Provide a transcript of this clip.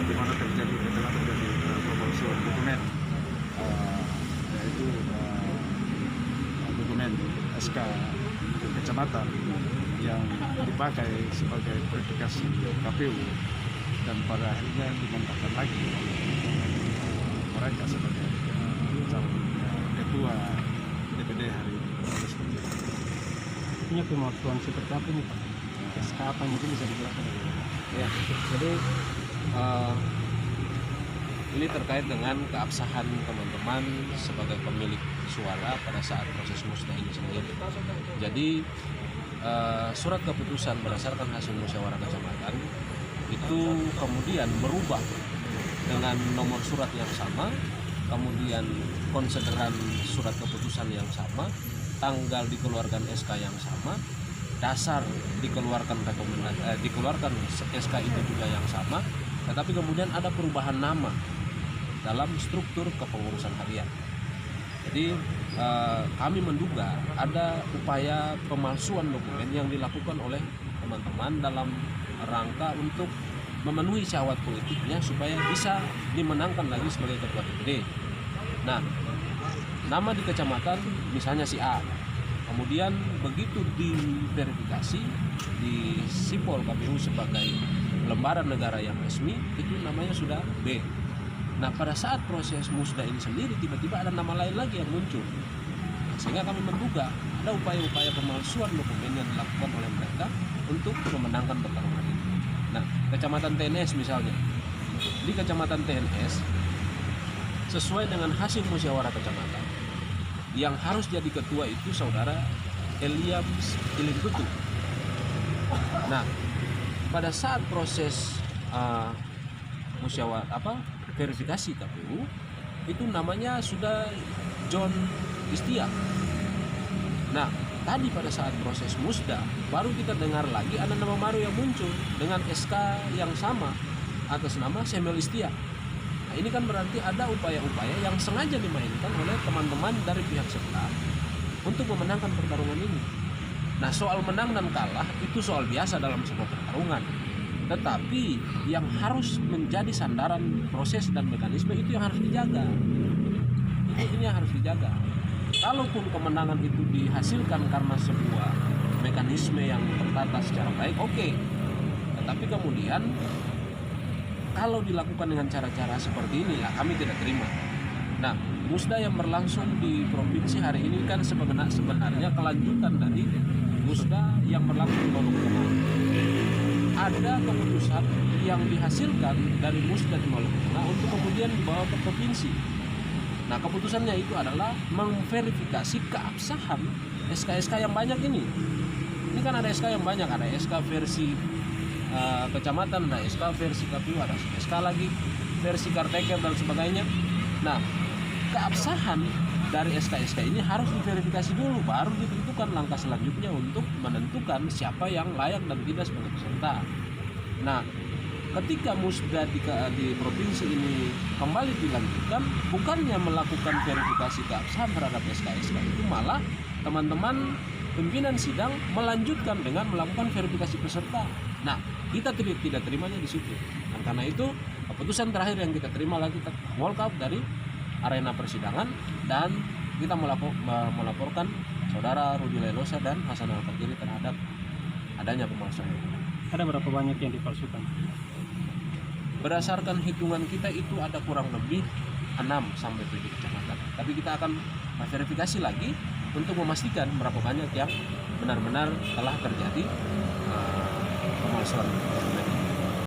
di mana terjadi pemalsuan dokumen, yaitu dokumen SK kecamatan yang dipakai sebagai verifikasi KPU, dan pada akhirnya dimantapkan lagi mereka sebagai calon ketua DPD hari ini. Punya pemalsuan seperti apa nih Pak? SK apa mungkin bisa dijelaskan? Ya, jadi ini terkait dengan keabsahan teman-teman sebagai pemilik suara pada saat proses musnah ini sendiri. Jadi surat keputusan berdasarkan hasil musyawarah kecamatan itu kemudian berubah dengan nomor surat yang sama, kemudian konsideran surat keputusan yang sama, tanggal dikeluarkan SK yang sama, dasar dikeluarkan dikeluarkan SK itu juga yang sama, tetapi kemudian ada perubahan nama dalam struktur kepengurusan harian. Jadi kami menduga ada upaya pemalsuan dokumen yang dilakukan oleh teman-teman dalam rangka untuk memenuhi syahwat politiknya supaya bisa dimenangkan lagi sebagai ketua DPD. Nah, nama di kecamatan misalnya si A, kemudian begitu diverifikasi di Sipol KPU sebagai lembaran negara yang resmi, itu namanya sudah B. Nah, pada saat proses musda ini sendiri tiba-tiba ada nama lain lagi yang muncul, sehingga kami menduga ada upaya-upaya pemalsuan dokumen yang dilakukan oleh mereka untuk memenangkan pertarungan ini. Nah, kecamatan TNS misalnya, di kecamatan TNS sesuai dengan hasil musyawarah kecamatan, yang harus jadi ketua itu saudara Eliam Ilintutu. Nah, pada saat proses verifikasi KPU itu namanya sudah John Istia. Nah, tadi pada saat proses musda baru kita dengar lagi ada nama baru yang muncul dengan SK yang sama atas nama Samuel Istia. Nah, ini kan berarti ada upaya-upaya yang sengaja dimainkan oleh teman-teman dari pihak sebelah untuk memenangkan pertarungan ini. Nah, soal menang dan kalah itu soal biasa dalam sebuah pertarungan. Tetapi yang harus menjadi sandaran proses dan mekanisme itu yang harus dijaga. Ini yang harus dijaga. Kalaupun kemenangan itu dihasilkan karena sebuah mekanisme yang tertata secara baik, oke. Tetapi kemudian kalau dilakukan dengan cara-cara seperti ini, ya kami tidak terima. Nah, musda yang berlangsung di provinsi hari ini kan sebenarnya kelanjutan dari musda yang berlangsung di Maluku Tengah. Ada keputusan yang dihasilkan dari musda di Maluku Tengah untuk kemudian dibawa ke provinsi. Nah, keputusannya itu adalah memverifikasi keabsahan SK-SK yang banyak ini. Ini kan ada SK yang banyak, ada SK versi kecamatan, ada SK versi KPU, ada SK lagi versi Karteker dan sebagainya. Nah, keabsahan dari SK-SK ini harus diverifikasi dulu, baru ditentukan langkah selanjutnya untuk menentukan siapa yang layak dan tidak sebagai peserta. Nah, ketika musda di provinsi ini kembali dilanjutkan, bukannya melakukan verifikasi keabsahan terhadap SK-SK itu, malah teman-teman pimpinan sidang melanjutkan dengan melakukan verifikasi peserta. Nah, kita tidak terimanya di situ. Dan karena itu keputusan terakhir yang kita terima lagi, kita walk out dari arena persidangan dan kita melaporkan saudara Rudi Lelosa dan Hasan Al-Fajri terhadap adanya pemalsuan. Ada berapa banyak yang dipalsukan? Berdasarkan hitungan kita itu ada kurang lebih 6 sampai 7 kecamatan. Tapi kita akan verifikasi lagi untuk memastikan berapa banyak yang benar-benar telah terjadi pemalsuan dokumen.